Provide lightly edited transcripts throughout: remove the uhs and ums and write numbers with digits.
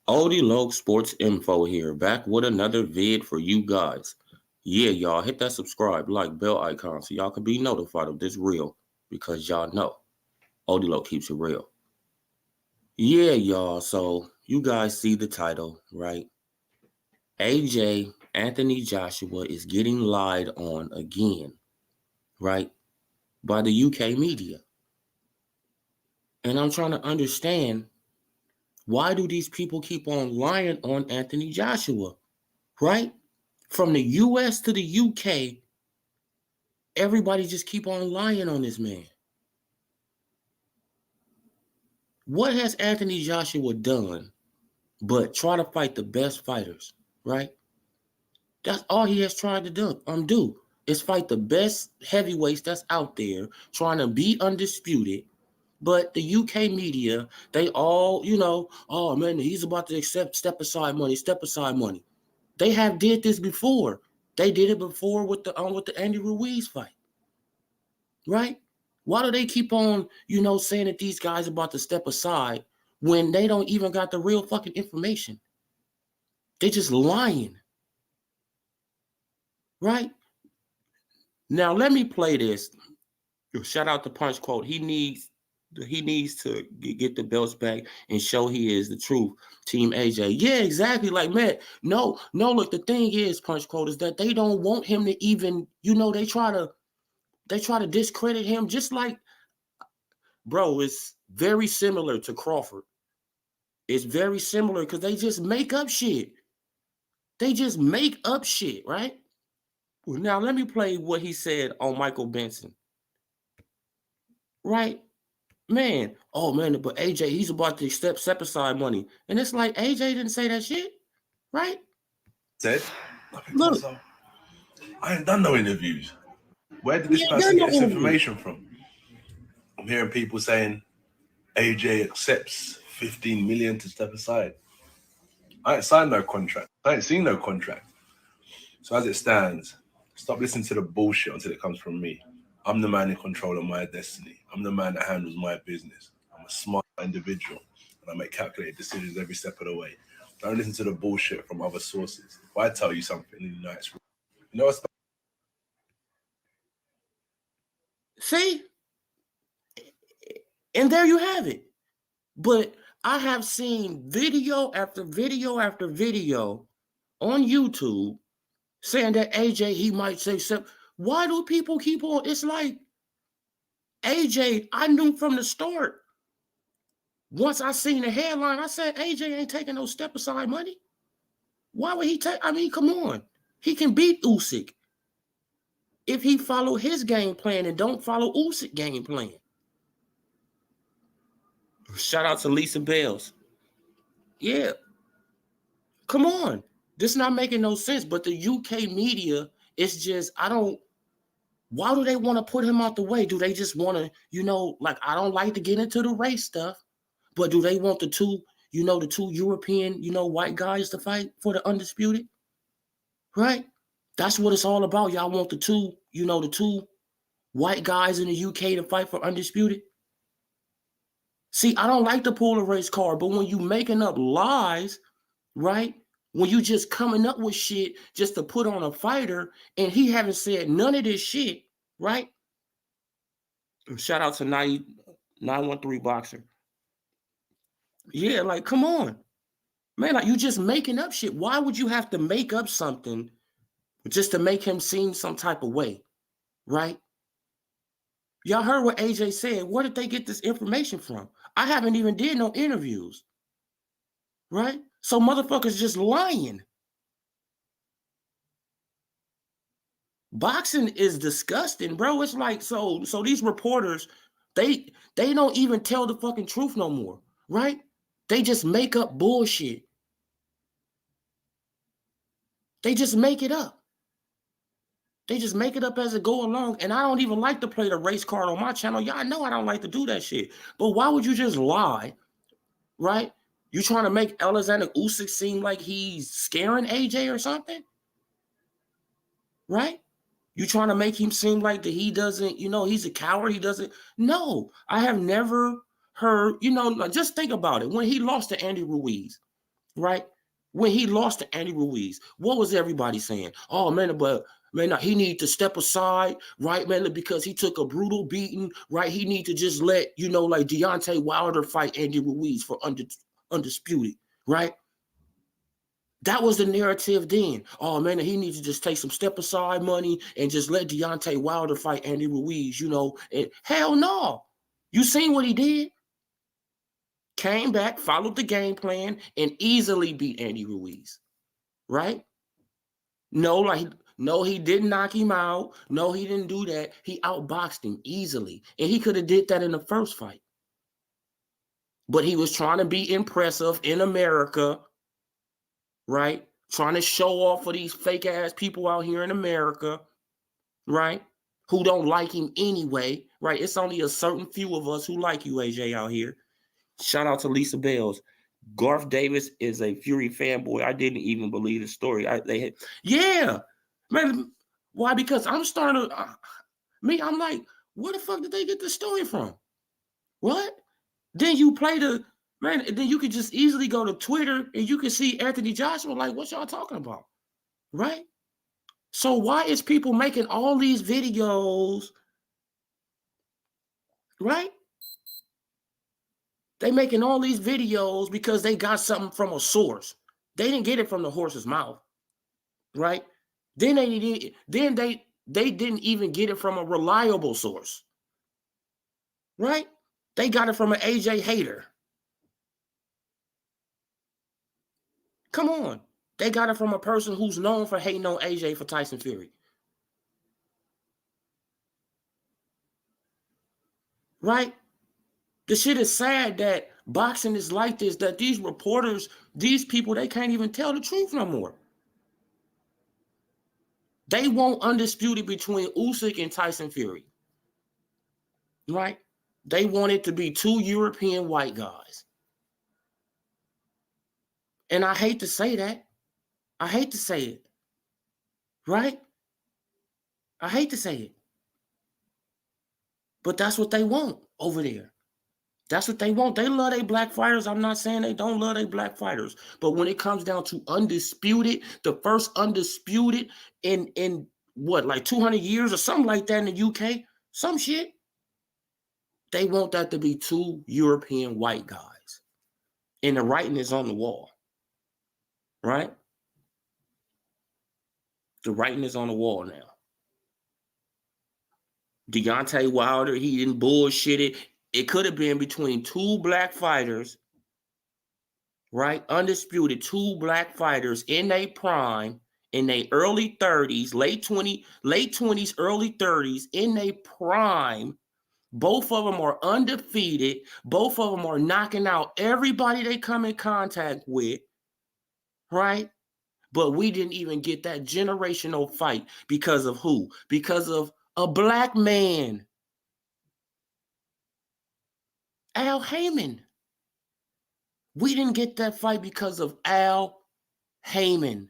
OdeeLoccSportsInfo here, back with another vid for you guys. Yeah, y'all, hit that subscribe, like, bell icon so y'all can be notified of this reel because y'all know OdeeLoc keeps it real. Yeah, y'all, so you guys see the title, right? AJ Anthony Joshua is getting lied on again, right? By the UK media. And I'm trying to understand, why do these people keep on lying on Anthony Joshua, right? From the US to the UK, everybody just keep on lying on this man. What has Anthony Joshua done but try to fight the best fighters, right? That's all he has tried to do is fight the best heavyweights that's out there, trying to be undisputed. But the UK media, they all, oh man, he's about to accept step aside money. They have did this before. They did it before with the Andy Ruiz fight, right? Why do they keep on, saying that these guys are about to step aside when they don't even got the real fucking information? They just lying, right? Now let me play this. Shout out to Punch Quote. He needs to get the belts back and show he is the truth. Team AJ. Yeah, exactly. Like, man, no. Look, the thing is, Punch Quote, is that they don't want him to even, they try to discredit him, just like, bro, it's very similar to Crawford. It's very similar because they just make up shit. Right? Now, let me play what he said on Michael Benson. Right? Man, oh man, but AJ, he's about to step aside money. And it's like, AJ didn't say that shit, right? Said, look, I ain't done no interviews. Where did this person get this information from? I'm hearing people saying AJ accepts 15 million to step aside. I ain't signed no contract. I ain't seen no contract. So as it stands, stop listening to the bullshit until it comes from me. I'm the man in control of my destiny. I'm the man that handles my business. I'm a smart individual, and I make calculated decisions every step of the way. Don't listen to the bullshit from other sources. If I tell you something, you know it's real. You know what's... See? And there you have it. But I have seen video after video after video on YouTube saying that AJ, he might say something. Why do people keep on? It's like, AJ, I knew from the start. Once I seen the headline, I said, AJ ain't taking no step aside money. Why would he take? I mean, come on. He can beat Usyk if he follow his game plan and don't follow Usyk game plan. Shout out to Lisa Bales. Yeah. Come on. This is not making no sense, but the UK media, it's just, why do they want to put him out the way? Do they just want to, like, I don't like to get into the race stuff, but do they want the two European, white guys to fight for the undisputed? Right? That's what it's all about. Y'all want the two white guys in the UK to fight for undisputed? See, I don't like to pull a race card, but when you making up lies, right? When you just coming up with shit just to put on a fighter and he haven't said none of this shit, right? Shout out to 913 Boxer. Yeah, like, come on. Man, like, you just making up shit. Why would you have to make up something just to make him seem some type of way, right? Y'all heard what AJ said. Where did they get this information from? I haven't even did no interviews, right? So motherfuckers just lying. Boxing is disgusting, bro. It's like, so these reporters, they don't even tell the fucking truth no more, right? They just make up bullshit. They just make it up. They just make it up as it go along. And I don't even like to play the race card on my channel. Y'all know I don't like to do that shit. But why would you just lie, right? You trying to make Alexander Usyk seem like he's scaring AJ or something? Right? You trying to make him seem like that he doesn't, he's a coward. He doesn't. No, I have never heard, just think about it. When he lost to Andy Ruiz, right? When he lost to Andy Ruiz, what was everybody saying? Oh man, but man, he need to step aside, right, man, because he took a brutal beating, right? He need to just let, like Deontay Wilder fight Andy Ruiz for undisputed, right? That was the narrative then. Oh man, he needs to just take some step aside money and just let Deontay Wilder fight Andy Ruiz, And hell no. You seen what he did? Came back, followed the game plan, and easily beat Andy Ruiz. Right? No, he didn't knock him out. No, he didn't do that. He outboxed him easily. And he could have did that in the first fight. But he was trying to be impressive in America, right? Trying to show off for these fake ass people out here in America, right? Who don't like him anyway, right? It's only a certain few of us who like you, AJ, out here. Shout out to Lisa Bells. Garth Davis is a Fury fanboy. I didn't even believe the story. Yeah, man. Why? Because I'm starting to, I'm like, where the fuck did they get the story from? What? Then you play then you could just easily go to Twitter and you can see Anthony Joshua, like, what y'all talking about? Right? So why is people making all these videos, right? They making all these videos because they got something from a source. They didn't get it from the horse's mouth, right? Then they didn't even get it from a reliable source, right? They got it from an AJ hater. Come on. They got it from a person who's known for hating on AJ for Tyson Fury. Right? The shit is sad that boxing is like this, that these reporters, these people, they can't even tell the truth no more. They want undisputed between Usyk and Tyson Fury. Right? They want it to be two European white guys. And I hate to say that. I hate to say it. Right? I hate to say it. But that's what they want over there. That's what they want. They love their black fighters. I'm not saying they don't love their black fighters. But when it comes down to undisputed, the first undisputed in what, like 200 years or something like that in the UK, some shit, they want that to be two European white guys. And the writing is on the wall. Right? The writing is on the wall now. Deontay Wilder, he didn't bullshit it. It could have been between two black fighters, right? Undisputed, two black fighters in their prime, in their early 30s, late 20s, early 30s, in their prime. Both of them are undefeated. Both of them are knocking out everybody they come in contact with, right? But we didn't even get that generational fight because of who? Because of a black man. Al Heyman. We didn't get that fight because of Al Heyman.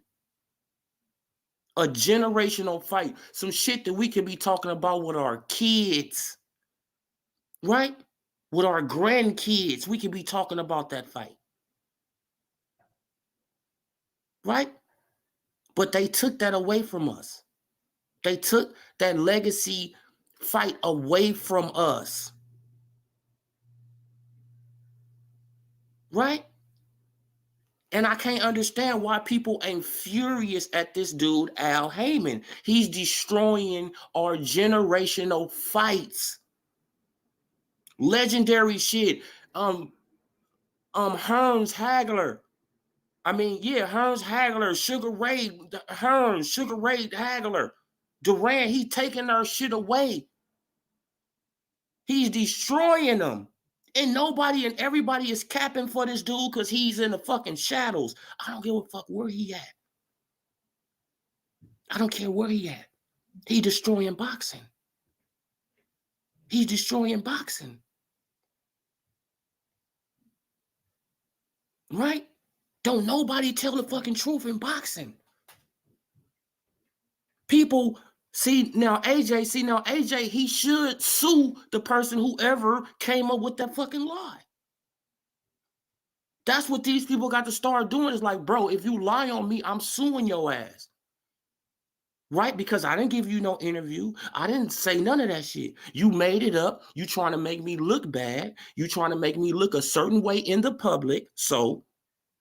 A generational fight. Some shit that we can be talking about with our kids. Right? With our grandkids. We can be talking about that fight. Right? But they took that away from us. They took that legacy fight away from us. Right? And I can't understand why people ain't furious at this dude, Al Heyman. He's destroying our generational fights. Legendary shit. Hearns Hagler. Hearns Hagler, Sugar Ray Hagler. Durant, he's taking our shit away. He's destroying them. And nobody and everybody is capping for this dude because he's in the fucking shadows. I don't give a fuck where he at. I don't care where he at. He's destroying boxing. He's destroying boxing. Right? Don't nobody tell the fucking truth in boxing. People see now AJ, he should sue the person whoever came up with that fucking lie. That's what these people got to start doing. Is like, bro, if you lie on me, I'm suing your ass. Right? Because I didn't give you no interview. I didn't say none of that shit. You made it up. You trying to make me look bad. You trying to make me look a certain way in the public. So,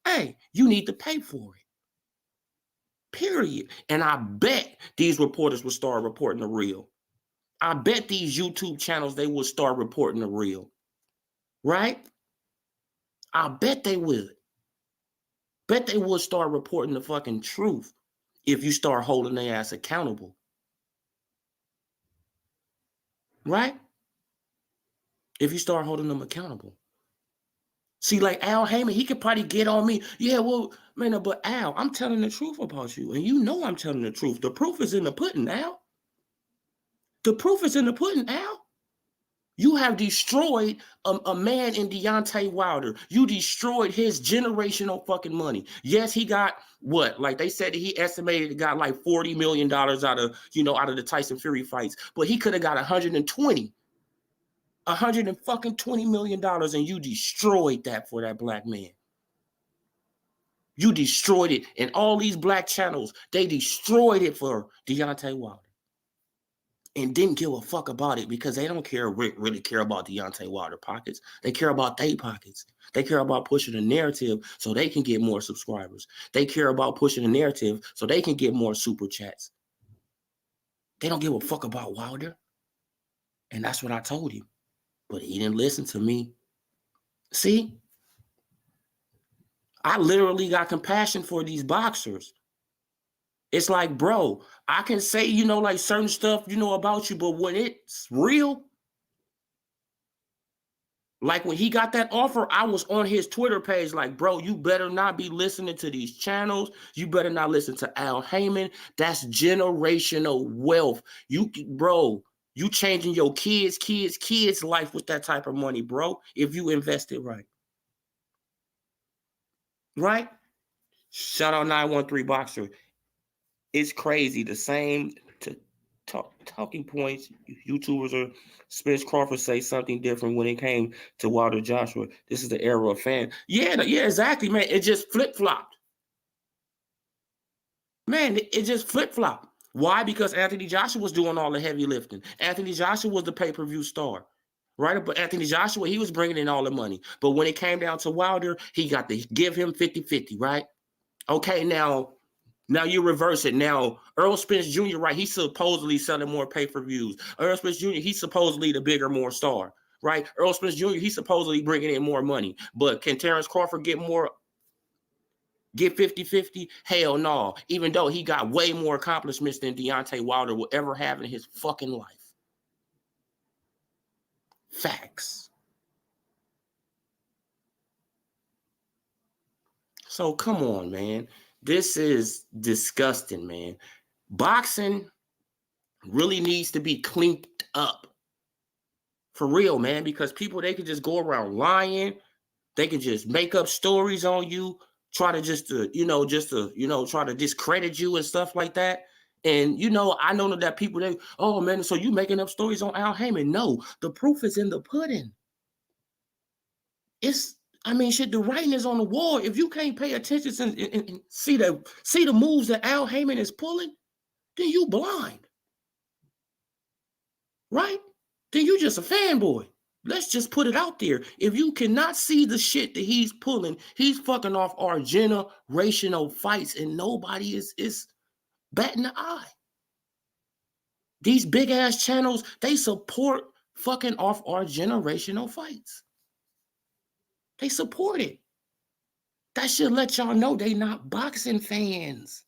hey, you need to pay for it. Period. And I bet these reporters will start reporting the real. I bet these YouTube channels, they will start reporting the real. Right? I bet they would. Bet they would start reporting the fucking truth if you start holding their ass accountable. Right? If you start holding them accountable. See, like Al Heyman, he could probably get on me. Yeah, well, man, but Al, I'm telling the truth about you. And you know I'm telling the truth. The proof is in the pudding, Al. The proof is in the pudding, Al. You have destroyed a man in Deontay Wilder. You destroyed his generational fucking money. Yes, he got what? Like they said, he estimated he got like $40 million out of the Tyson Fury fights. But he could have got $120 million, and you destroyed that for that black man. You destroyed it. And all these black channels, they destroyed it for Deontay Wilder. And didn't give a fuck about it because they don't really care about Deontay Wilder pockets. They care about their pockets. They care about pushing a narrative so they can get more subscribers. They care about pushing a narrative so they can get more super chats. They don't give a fuck about Wilder. And that's what I told him. But he didn't listen to me. See? I literally got compassion for these boxers. It's like, bro, I can say, like certain stuff, about you, but when it's real, like when he got that offer, I was on his Twitter page like, bro, you better not be listening to these channels. You better not listen to Al Heyman. That's generational wealth. You changing your kids' life with that type of money, bro, if you invest it right. Right? Shout out 913 Boxer. It's crazy. The same talking points. YouTubers or Spence Crawford say something different when it came to Wilder Joshua. This is the era of fan. Yeah, exactly, man. It just flip-flopped. Man, it just flip-flopped. Why? Because Anthony Joshua was doing all the heavy lifting. Anthony Joshua was the pay-per-view star. Right? But Anthony Joshua, he was bringing in all the money. But when it came down to Wilder, he got to give him 50-50, right? Okay, now you reverse it. Now, Earl Spence Jr., right, he's supposedly selling more pay-per-views. Earl Spence Jr., he's supposedly the bigger, more star, right? Earl Spence Jr., he's supposedly bringing in more money. But can Terrence Crawford get 50-50? Hell no. Even though he got way more accomplishments than Deontay Wilder will ever have in his fucking life. Facts. So come on, man. This is disgusting, man. Boxing really needs to be cleaned up. For real, man, because people, they can just go around lying. They can just make up stories on you, try to discredit you and stuff like that. And, I know that people, oh, man, so you making up stories on Al Heyman. No, the proof is in the pudding. Shit, the writing is on the wall. If you can't pay attention and see the moves that Al Heyman is pulling, then you blind. Right? Then you just a fanboy. Let's just put it out there. If you cannot see the shit that he's pulling, he's fucking off our generational fights and nobody is batting the eye. These big ass channels, they support fucking off our generational fights. They support it. That should let y'all know they not boxing fans.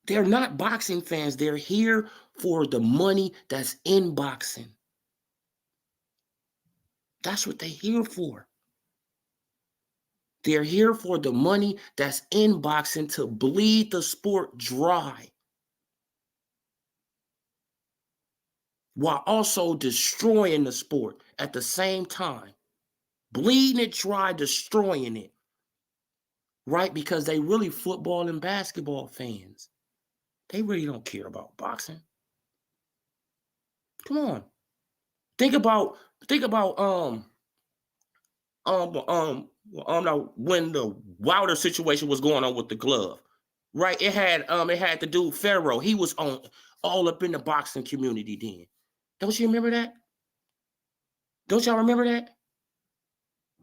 They're not boxing fans. They're here for the money that's in boxing. That's what they're here for. They're here for the money that's in boxing to bleed the sport dry while also destroying the sport at the same time. Bleeding it dry, destroying it. Right? Because they really football and basketball fans. They really don't care about boxing. Come on. Think about when the Wilder situation was going on with the glove, right? It had the dude Pharaoh. He was on all up in the boxing community then. Don't you remember that? Don't y'all remember that?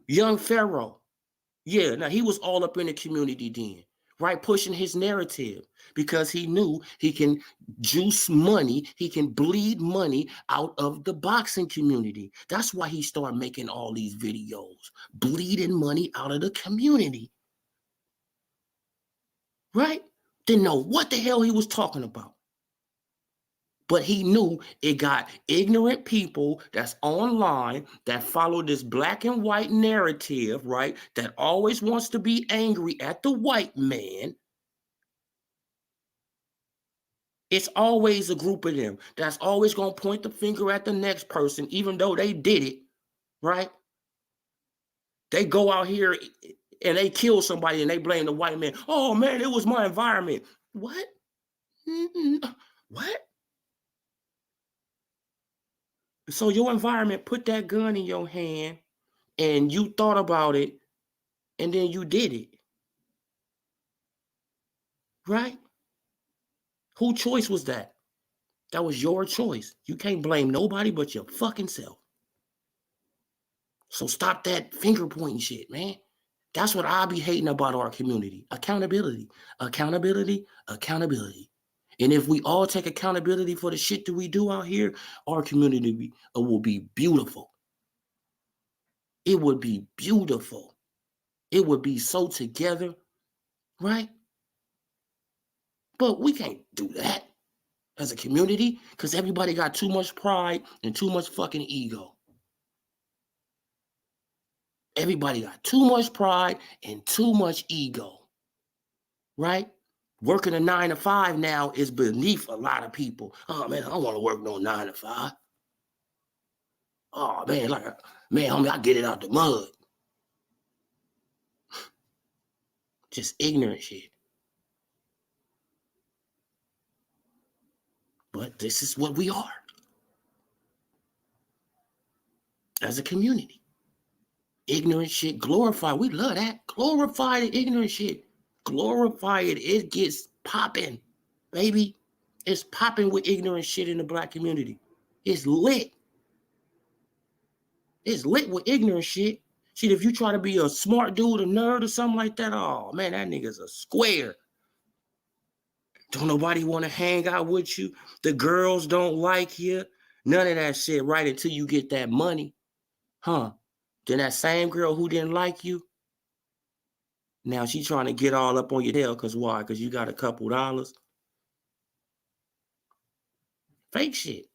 Young Pharaoh. Yeah, now he was all up in the community then, right? Pushing his narrative because he knew he can juice money, he can bleed money out of the boxing community. That's why he started making all these videos, bleeding money out of the community. Right? Didn't know what the hell he was talking about. But he knew it got ignorant people that's online that follow this black and white narrative, right? That always wants to be angry at the white man. It's always a group of them that's always going to point the finger at the next person, even though they did it, right? They go out here and they kill somebody and they blame the white man. Oh, man, it was my environment. What? What? So your environment put that gun in your hand and you thought about it and then you did it. Right? Whose choice was that? That was your choice. You can't blame nobody but your fucking self. So stop that finger pointing shit, man. That's what I be hating about our community. Accountability, accountability, accountability. And if we all take accountability for the shit that we do out here, our community will be beautiful. It would be beautiful. It would be so together, right? But we can't do that as a community because everybody got too much pride and too much fucking ego. Everybody got too much pride and too much ego, right? Working a 9 to 5 now is beneath a lot of people. Oh, man, I don't want to work no 9 to 5. Oh, man, homie, I get it out the mud. Just ignorant shit. But this is what we are as a community. Ignorant shit, glorify. We love that. Glorify the ignorant shit. Glorify it. It gets popping, baby. It's popping with ignorant shit in the black community. It's lit. It's lit with ignorant shit. Shit, if you try to be a smart dude, a nerd or something like that, oh, man, that nigga's a square. Don't nobody want to hang out with you. The girls don't like you. None of that shit, right, until you get that money. Huh? Then that same girl who didn't like you, now she trying to get all up on your tail because why? Because you got a couple dollars. Fake shit.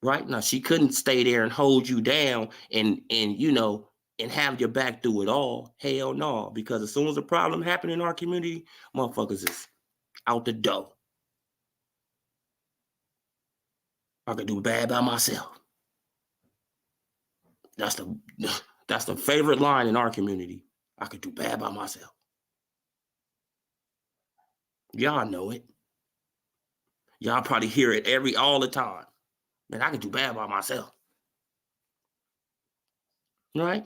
Right? Now, she couldn't stay there and hold you down and have your back through it all. Hell no. Because as soon as a problem happened in our community, motherfuckers is out the door. I could do bad by myself. That's the favorite line in our community. I could do bad by myself. Y'all know it. Y'all probably hear it all the time. Man, I could do bad by myself. Right?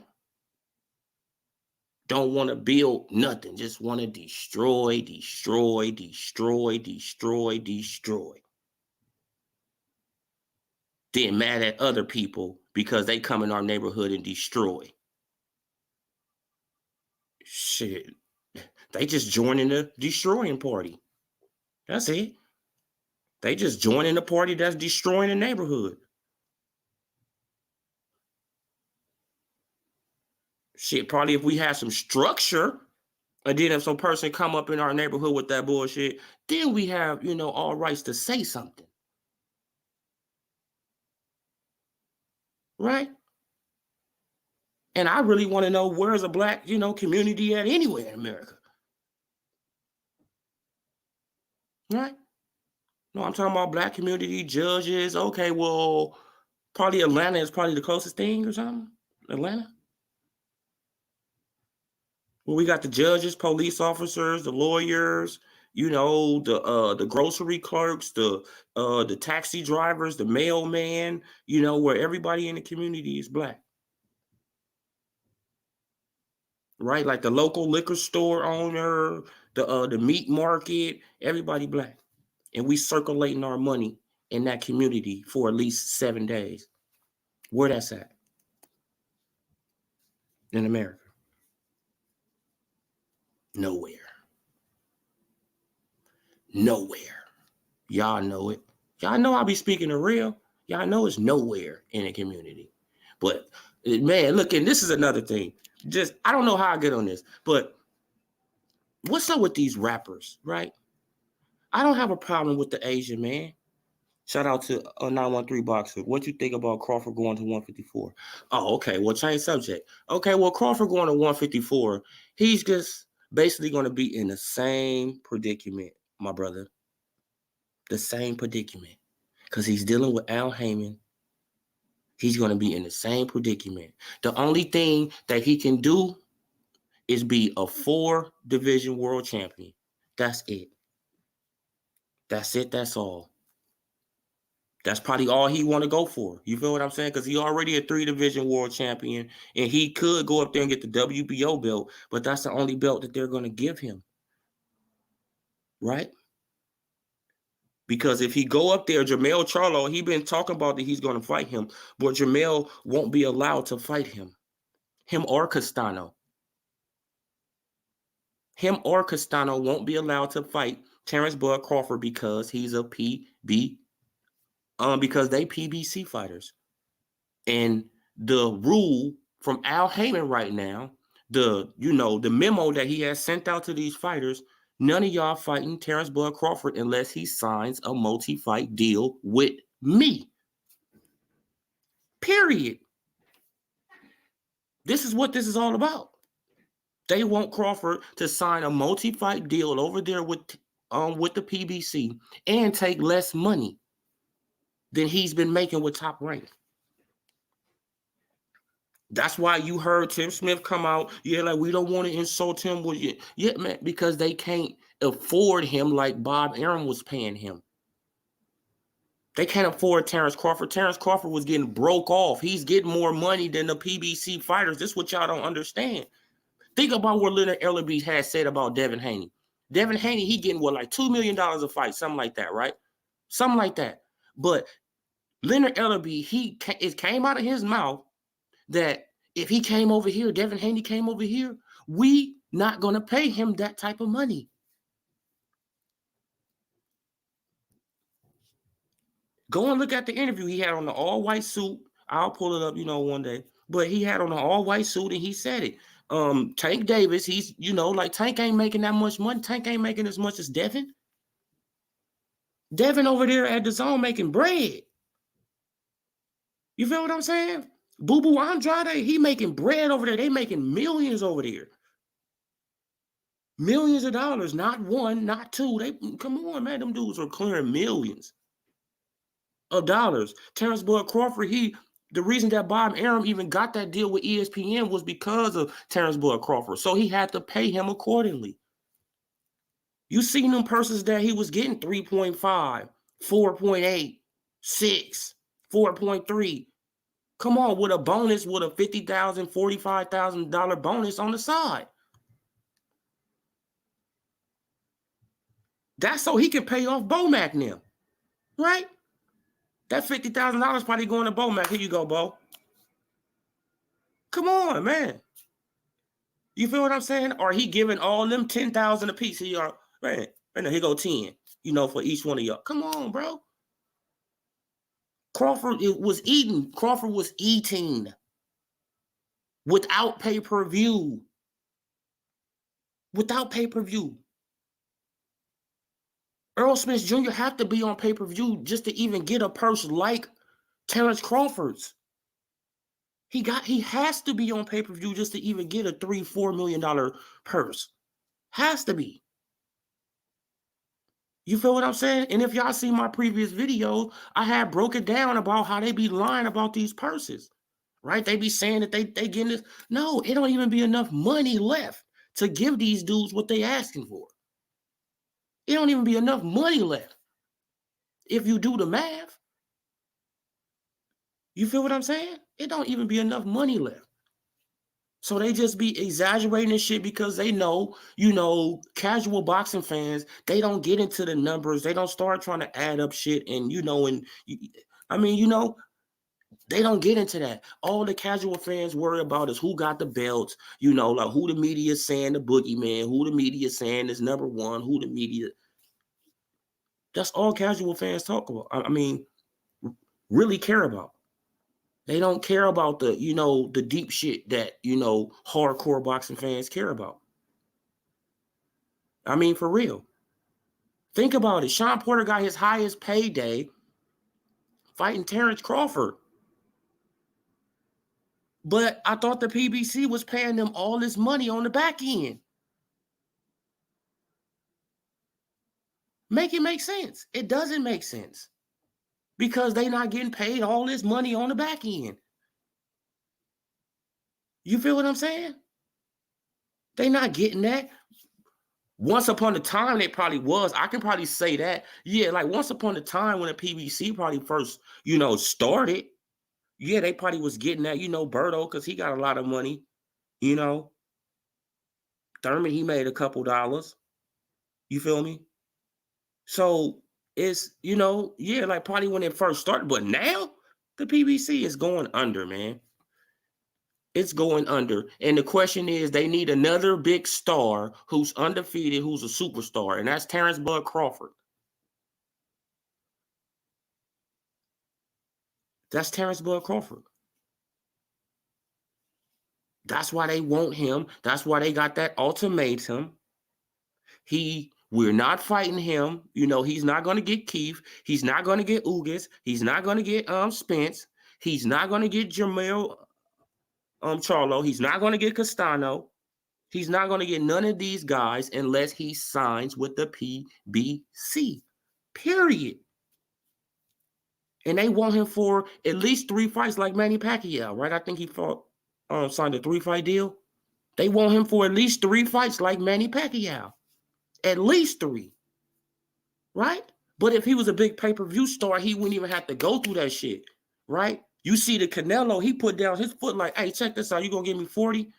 Don't want to build nothing. Just want to destroy, destroy, destroy, destroy, destroy. Then mad at other people because they come in our neighborhood and destroy. Shit. They just joining the destroying party. That's it. They just joining the party that's destroying the neighborhood. Shit, probably if we had some structure, and then if some person come up in our neighborhood with that bullshit, then we have, all rights to say something. Right? And I really want to know where's a black, community at anywhere in America. Right? No, I'm talking about black community, judges. Okay, well, probably Atlanta is probably the closest thing or something. Atlanta. Well, we got the judges, police officers, the lawyers, the grocery clerks, the taxi drivers, the mailman, where everybody in the community is black. right? Like the local liquor store owner, the meat market, everybody black. And we circulating our money in that community for at least 7 days. Where that's at? In America. Nowhere. Nowhere. Y'all know it. Y'all know I be speaking the real. Y'all know it's nowhere in the community. But man, look, and this is another thing. Just I don't know how I get on this, but what's up with these rappers, right? I don't have a problem with the Asian man. Shout out to 913 Boxer. What you think about Crawford going to 154? Oh, okay. Well, change subject. Okay, well, Crawford going to 154, he's just basically going to be in the same predicament, my brother. The same predicament. Because he's dealing with Al Heyman. He's going to be in the same predicament. The only thing that he can do is be a 4-division world champion. That's it. That's it. That's all. That's probably all he want to go for. You feel what I'm saying? Because he already a 3-division world champion, and he could go up there and get the WBO belt, but that's the only belt that they're going to give him. Right? Because if he go up there, Jermell Charlo, he been talking about that he's going to fight him, but Jermell won't be allowed to fight him. Him or Castano. Him or Castano won't be allowed to fight Terrence Bud Crawford because he's a PB, because they PBC fighters. And the rule from Al Heyman right now, the memo that he has sent out to these fighters, none of y'all fighting Terrence Bud Crawford unless he signs a multi-fight deal with me. Period. This is what this is all about. They want Crawford to sign a multi-fight deal over there with the PBC and take less money than he's been making with Top Rank. That's why you heard Tim Smith come out. Yeah, like we don't want to insult him. Yeah, man, because they can't afford him like Bob Arum was paying him. They can't afford Terrence Crawford. Terrence Crawford was getting broke off. He's getting more money than the PBC fighters. This is what y'all don't understand. Think about what Leonard Ellerbe had said about Devin Haney. Devin Haney, he getting like $2 million a fight, something like that, right? Something like that. But Leonard Ellerbe, it came out of his mouth that if he came over here, Devin Haney came over here, we not going to pay him that type of money. Go and look at the interview. He had on the all-white suit. I'll pull it up, one day. But he had on an all-white suit, and he said it. Tank Davis, he's, Tank ain't making that much money. Tank ain't making as much as Devin. Devin over there at the zone making bread. You feel what I'm saying? Boo Boo Andrade, he making bread over there. They making millions over there. Millions of dollars, not one, not two. Come on, man. Them dudes are clearing millions of dollars. Terrence Bud Crawford, the reason that Bob Arum even got that deal with ESPN was because of Terrence Bud Crawford. So he had to pay him accordingly. You seen them purses that he was getting 3.5, 4.8, 6, 4.3. Come on, with a bonus, with a $50,000, $45,000 bonus on the side. That's so he can pay off Bomac now, right? That $50,000 probably going to Bomac. Here you go, Bo. Come on, man. You feel what I'm saying? Or he giving all them $10,000 a piece? Here, man, here go 10. For each one of y'all. Come on, bro. Crawford was eating without pay-per-view. Without pay-per-view. Earl Smith Jr. have to be on pay-per-view just to even get a purse like Terrence Crawford's. He has to be on pay-per-view just to even get a $3-4 million purse. Has to be. You feel what I'm saying? And if y'all see my previous video, I had broke it down about how they be lying about these purses, right? They be saying that they getting this. No, it don't even be enough money left to give these dudes what they asking for. It don't even be enough money left. If you do the math, you feel what I'm saying? It don't even be enough money left. So they just be exaggerating this shit because they know, casual boxing fans, they don't get into the numbers. They don't start trying to add up shit. And, they don't get into that. All the casual fans worry about is who got the belts, like who the media is saying the boogeyman, who the media is saying is number one, who the media. That's all casual fans talk about. Really care about. They don't care about the deep shit that, hardcore boxing fans care about. For real. Think about it. Sean Porter got his highest payday fighting Terrence Crawford. But I thought the PBC was paying them all this money on the back end. Make it make sense. It doesn't make sense. Because they not getting paid all this money on the back end. You feel what I'm saying? They not getting that. Once upon a time, they probably was. I can probably say that. Yeah, like once upon a time when the PBC probably first, started. Yeah, they probably was getting that, Berto, because he got a lot of money. Thurman, he made a couple dollars. You feel me? So it's, like probably when it first started. But now the PBC is going under, man. It's going under. And the question is, they need another big star who's undefeated, who's a superstar. And that's Terrence Bud Crawford. That's Terrence Bud Crawford. That's why they want him. That's why they got that ultimatum. We're not fighting him. He's not going to get Keith. He's not going to get Ugas. He's not going to get Spence. He's not going to get Jamel Charlo. He's not going to get Castano. He's not going to get none of these guys unless he signs with the PBC. Period. And they want him for at least 3 fights like Manny Pacquiao, right? I think he signed a 3-fight deal. They want him for at least 3 fights like Manny Pacquiao. At least 3. Right? But if he was a big pay-per-view star, he wouldn't even have to go through that shit. Right? You see the Canelo, he put down his foot like, hey, check this out. You gonna give me 40?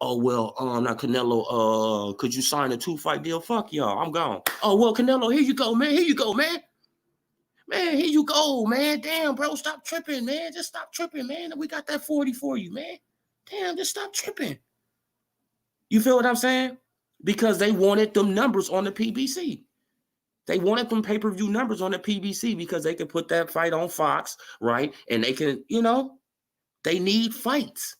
Oh, well, not Canelo. Could you sign a 2-fight deal? Fuck y'all. I'm gone. Oh, well, Canelo, here you go, man. Here you go, man. Man, here you go, man. Damn, bro, stop tripping, man. Just stop tripping, man. We got that 40 for you, man. Damn, just stop tripping. You feel what I'm saying? Because they wanted them numbers on the PBC. They wanted them pay-per-view numbers on the PBC because they could put that fight on Fox, right? And they can, they need fights.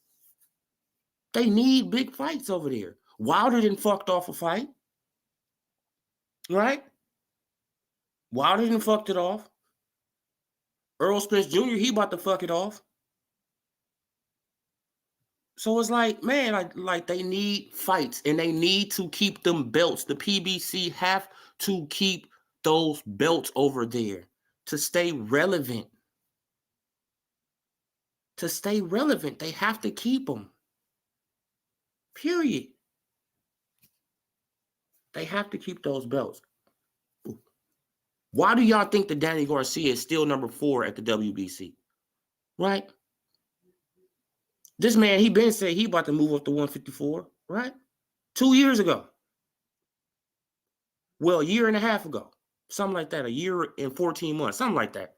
They need big fights over there. Wilder didn't fucked off a fight, right? Wilder didn't fucked it off. Earl Spence Jr., he about to fuck it off. So it's like, man, like they need fights and they need to keep them belts. The PBC have to keep those belts over there to stay relevant. To stay relevant, they have to keep them. Period. They have to keep those belts. Why do y'all think that Danny Garcia is still number 4 at the WBC? Right? This man, he been said he about to move up to 154, right? 2 years ago. Well, a year and a half ago. Something like that. A year and 14 months. Something like that.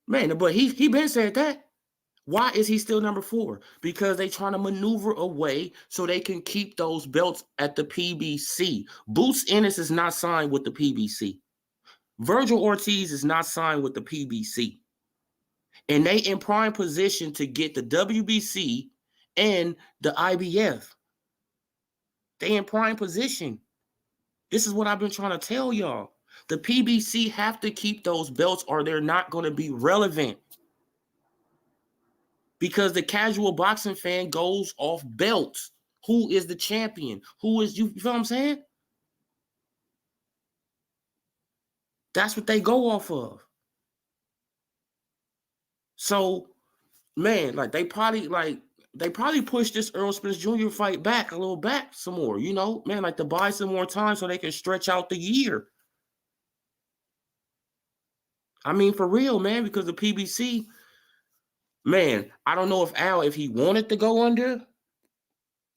Man, but he been said that. Why is he still number 4? Because they trying to maneuver away so they can keep those belts at the PBC. Boots Ennis is not signed with the PBC. Virgil Ortiz is not signed with the PBC. And they in prime position to get the WBC and the IBF. They in prime position. This is what I've been trying to tell y'all. The PBC have to keep those belts or they're not going to be relevant. Because the casual boxing fan goes off belts. Who is the champion? Who is, you feel what I'm saying? That's what they go off of. So, man, like they probably pushed this Earl Spence Jr. fight back a little back some more, man, like to buy some more time so they can stretch out the year. For real, man, because the PBC, Man, I don't know if Al, if he wanted to go under,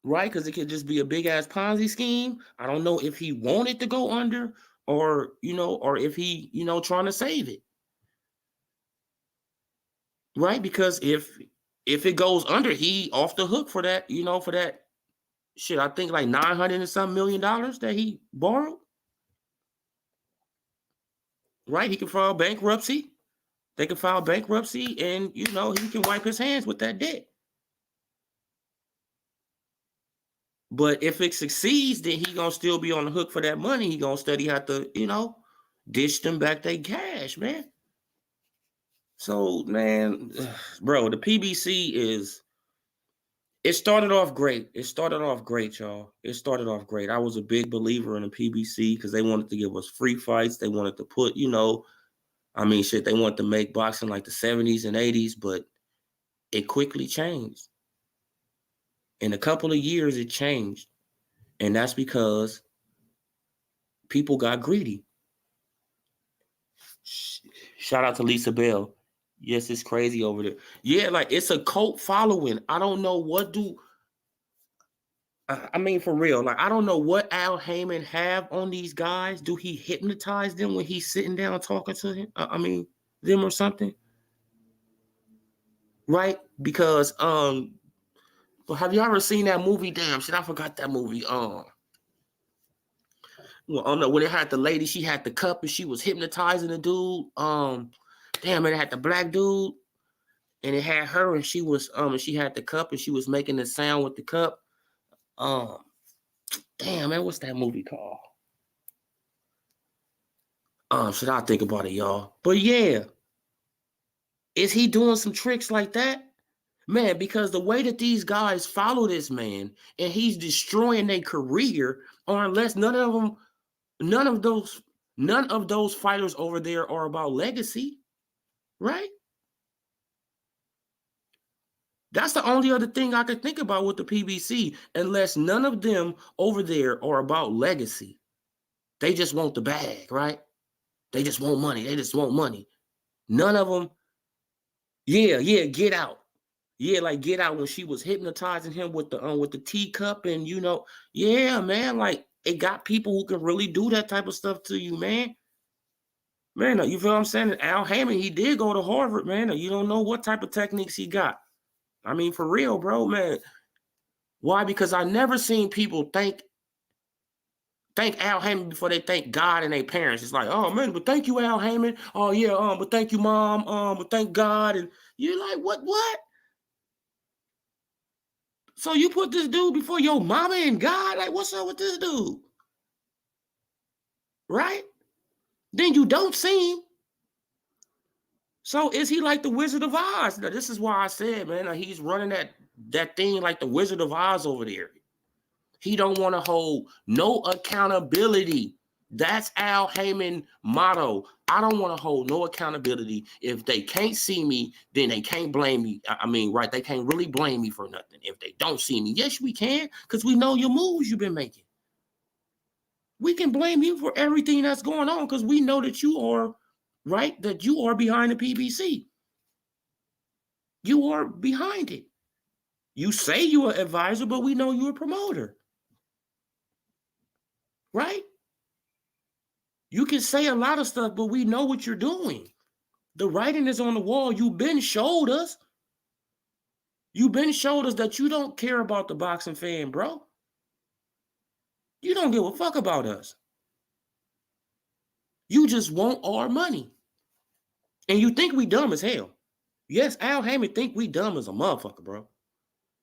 right? Because it could just be a big ass Ponzi scheme. I don't know if he wanted to go under or, or if he, trying to save it. Right? Because if it goes under, he off the hook for that, for that shit. I think like $900 and some million that he borrowed. Right? He can file bankruptcy. They can file bankruptcy and, he can wipe his hands with that debt. But if it succeeds, then he gonna still be on the hook for that money. He gonna steady have to, dish them back their cash, man. So, man, bro, the PBC it started off great. It started off great, y'all. It started off great. I was a big believer in the PBC because they wanted to give us free fights. They wanted to put, they wanted to make boxing like the 70s and 80s, but it quickly changed. In a couple of years, it changed. And that's because people got greedy. Shout out to Lisa Bell. Yes, it's crazy over there. Yeah, like it's a cult following. I don't know for real. Like, I don't know what Al Heyman have on these guys. Do he hypnotize them when he's sitting down talking to him? Them or something? Right? Because, but have you ever seen that movie? Damn, shit, I forgot that movie. When it had the lady, she had the cup and she was hypnotizing the dude. Damn, it had the black dude, and it had her, and she was she had the cup and she was making the sound with the cup. Damn, man, what's that movie called? Should I think about it, y'all? But yeah, is he doing some tricks like that? Man, because the way that these guys follow this man and he's destroying their career, or unless none of those fighters over there are about legacy, right? That's the only other thing I could think about with the PBC, unless none of them over there are about legacy. They just want the bag, right? They just want money. They just want money. None of them. Yeah, Get Out. Yeah, like Get Out, when she was hypnotizing him with the teacup, and yeah, man, like it got people who can really do that type of stuff to you, man. Man, you feel what I'm saying? Al Heyman, he did go to Harvard, man. You don't know what type of techniques he got. For real, bro, man. Why? Because I never seen people thank Al Heyman before they thank God and their parents. It's like, oh man, but thank you, Al Heyman. Oh yeah, but thank you, Mom. But thank God. And you're like, what? So you put this dude before your mama and God? Like, what's up with this dude? Right? Then you don't see him. So is he like the Wizard of Oz? Now, this is why I said, man, he's running that thing like the Wizard of Oz over there. He don't want to hold no accountability. That's Al Heyman's motto. I don't want to hold no accountability. If they can't see me, then they can't blame me. Right? They can't really blame me for nothing. If they don't see me, yes, we can, because we know your moves you've been making. We can blame you for everything that's going on because we know that you are, right, that you are behind the PBC. You are behind it. You say you're an advisor, but we know you're a promoter. Right? You can say a lot of stuff, but we know what you're doing. The writing is on the wall. You've been showed us. You've been showed us that you don't care about the boxing fan, bro. You don't give a fuck about us. You just want our money. And you think we dumb as hell. Yes, Al Heyman think we dumb as a motherfucker, bro.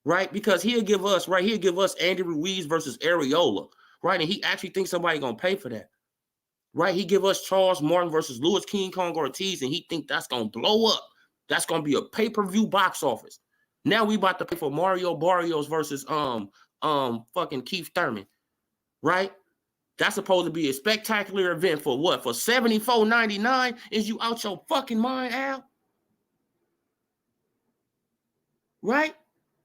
Right? Because he'll give us Andy Ruiz versus Areola. Right? And he actually thinks somebody gonna pay for that. Right? He give us Charles Martin versus Louis King Kong Ortiz, and he think that's gonna blow up. That's gonna be a pay-per-view box office. Now we about to pay for Mario Barrios versus fucking Keith Thurman. Right? That's supposed to be a spectacular event for what? For $74.99? Is you out your fucking mind, Al? Right?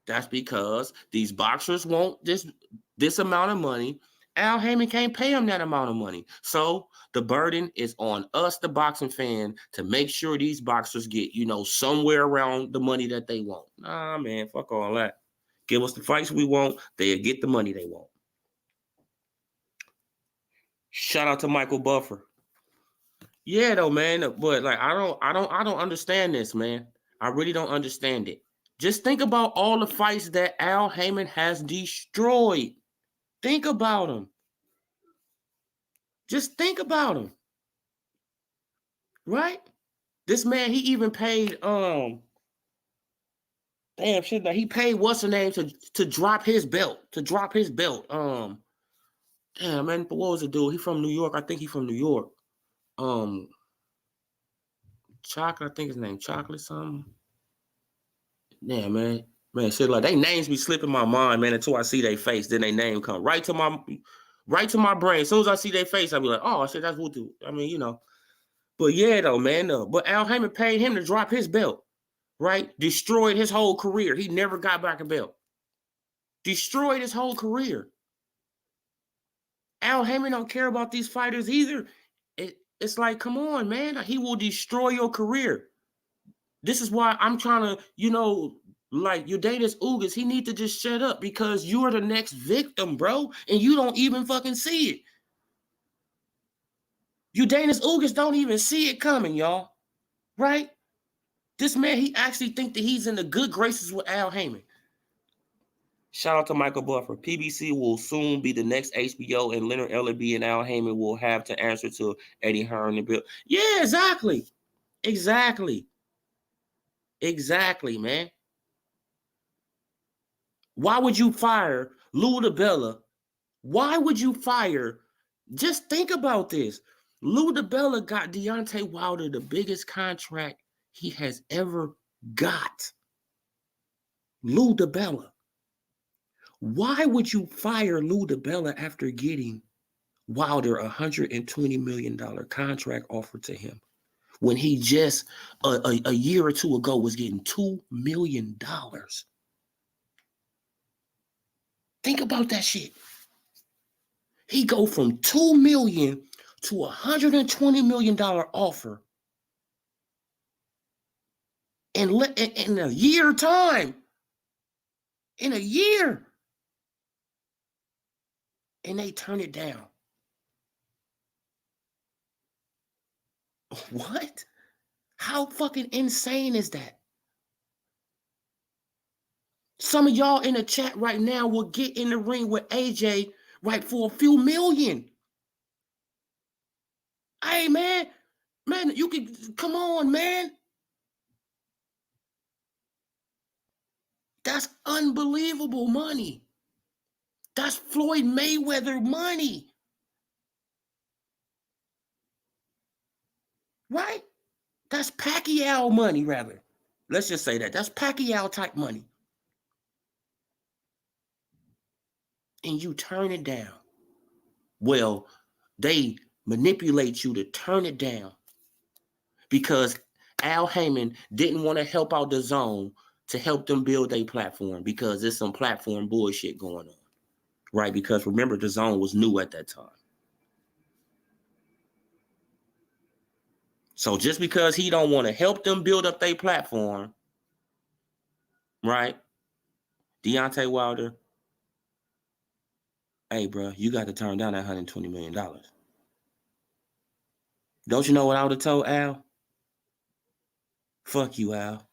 That's because these boxers want this amount of money, Al Heyman can't pay him that amount of money. So the burden is on us, the boxing fan, to make sure these boxers get, somewhere around the money that they want. Nah, man, fuck all that. Give us the fights we want. They'll get the money they want. Shout out to Michael Buffer. Yeah, though, man. But like, I don't understand this, man. I really don't understand it. Just think about all the fights that Al Heyman has destroyed. Think about them. Just think about them. Right? This man, he even paid damn shit. He paid what's the name to drop his belt. Damn, man, but what was it, dude? He from New York. I think he from New York. Chocolate, I think his name Chocolate something. Yeah, man, shit like they names be slipping my mind, man, until I see their face. Then they name come right to my brain. As soon as I see their face, I'll be like, oh shit, that's Wudu. I mean, But yeah, though, man. But Al Heyman paid him to drop his belt, right? Destroyed his whole career. He never got back a belt. Destroyed his whole career. Al Heyman don't care about these fighters either. It's like, come on, man. He will destroy your career. This is why I'm trying to, like Eudanis Ugas, he need to just shut up because you are the next victim, bro, and you don't even fucking see it. Eudanis Ugas don't even see it coming, y'all. Right? This man, he actually think that he's in the good graces with Al Heyman. Shout out to Michael Buffer. PBC will soon be the next HBO, and Leonard Ellerbe and Al Heyman will have to answer to Eddie Hearn and Bill. Yeah, exactly. Exactly, man. Why would you fire Lou DiBella? Why would you fire? Just think about this. Lou DiBella got Deontay Wilder the biggest contract he has ever got. Lou DiBella. Why would you fire Lou DiBella after getting Wilder a $120 million contract offered to him when he just a year or two ago was getting $2 million? Think about that shit. He go from $2 million to a $120 million offer in a year time. In a year. And they turn it down. What? How fucking insane is that? Some of y'all in the chat right now will get in the ring with AJ, right, for a few million. Hey, man, you can, come on, man. That's unbelievable money. That's Floyd Mayweather money. Right? That's Pacquiao money, rather. Let's just say that. That's Pacquiao type money. And you turn it down. Well, they manipulate you to turn it down because Al Heyman didn't want to help out the Zone to help them build a platform because there's some platform bullshit going on, right? Because remember, the Zone was new at that time. So just because he don't want to help them build up their platform, right? Deontay Wilder, hey, bro, you got to turn down that $120 million. Don't you know what I would have told Al? Fuck you, Al.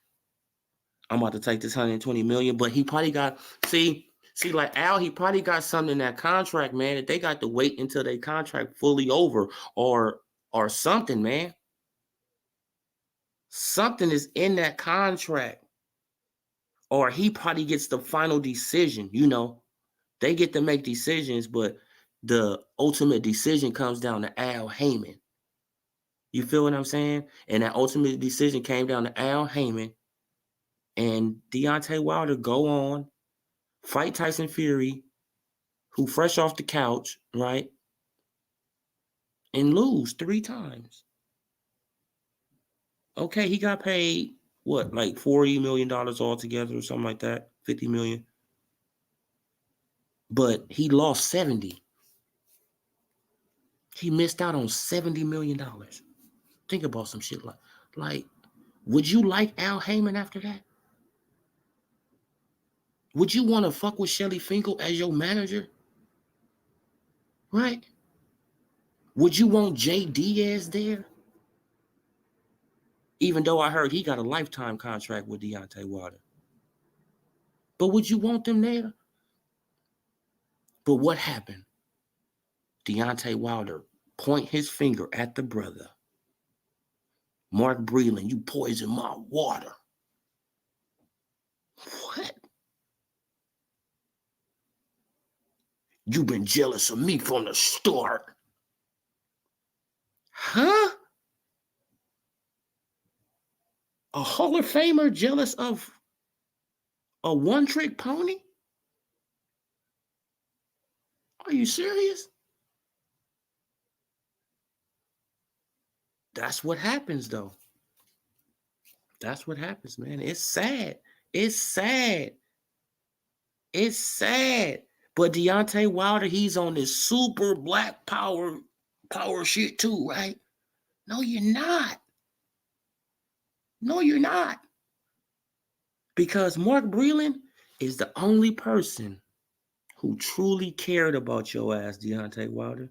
I'm about to take this $120 million, but he probably got, see, like Al, he probably got something in that contract, man, that they got to wait until their contract fully over or something, man. Something is in that contract. Or he probably gets the final decision, They get to make decisions, but the ultimate decision comes down to Al Heyman. You feel what I'm saying? And that ultimate decision came down to Al Heyman. And Deontay Wilder go on, fight Tyson Fury, who fresh off the couch, right? And lose 3 times. Okay, he got paid, what, like $40 million altogether or something like that, $50 million. But he lost 70. He missed out on $70 million. Think about some shit like, would you like Al Heyman after that? Would you want to fuck with Shelly Finkel as your manager? Right? Would you want Jay Diaz there? Even though I heard he got a lifetime contract with Deontay Wilder. But would you want them there? But what happened? Deontay Wilder point his finger at the brother. Mark Breland, you poison my water. What? You've been jealous of me from the start. Huh? A Hall of Famer jealous of a one-trick pony? Are you serious? That's what happens, though. That's what happens, man. It's sad. It's sad. It's sad. But Deontay Wilder, he's on this super black power shit too, right? No, you're not. No, you're not. Because Mark Breland is the only person who truly cared about your ass, Deontay Wilder,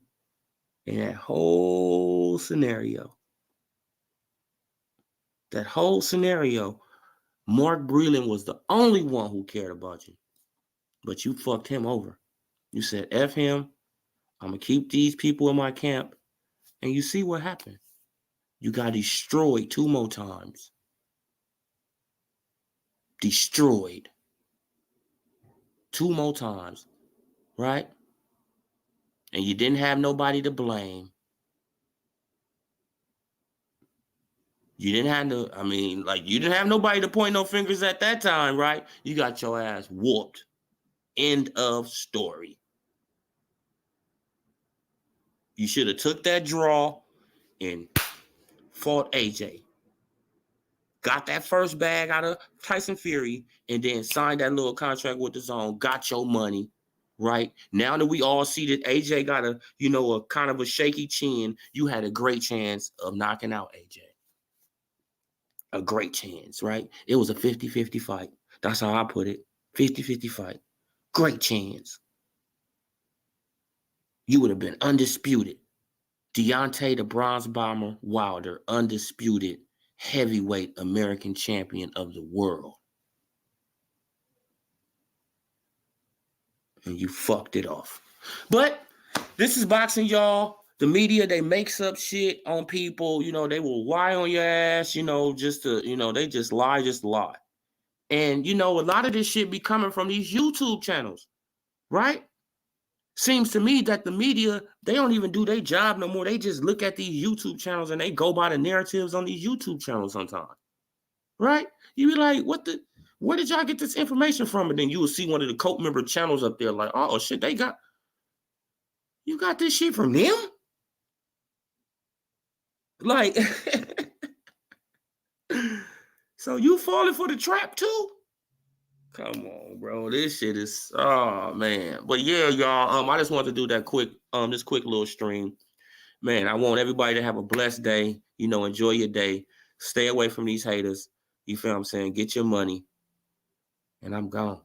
in that whole scenario. That whole scenario, Mark Breland was the only one who cared about you. But you fucked him over. You said, F him. I'm going to keep these people in my camp. And you see what happened. You got destroyed 2 more times. Destroyed 2 more times. Right? And you didn't have nobody to blame. You didn't have you didn't have nobody to point no fingers at that time, right? You got your ass whooped. End of story. You should have took that draw and fought AJ. Got that first bag out of Tyson Fury and then signed that little contract with the Zone. Got your money, right? Now that we all see that AJ got a kind of a shaky chin, you had a great chance of knocking out AJ. A great chance, right? It was a 50-50 fight. That's how I put it. 50-50 fight. Great chance. You would have been undisputed. Deontay the Bronze Bomber Wilder, undisputed heavyweight American champion of the world. And you fucked it off. But this is boxing, y'all. The media, they makes up shit on people. They will lie on your ass, just to, they just lie. And, a lot of this shit be coming from these YouTube channels, right? Seems to me that the media, they don't even do their job no more. They just look at these YouTube channels and they go by the narratives on these YouTube channels sometimes, right? You be like, where did y'all get this information from? And then you will see one of the cult member channels up there like, oh shit, you got this shit from them? Like, so you falling for the trap too? Come on, bro. This shit is, oh man. But yeah, y'all, I just wanted to do that quick little stream. Man, I want everybody to have a blessed day. Enjoy your day. Stay away from these haters. You feel what I'm saying? Get your money. And I'm gone.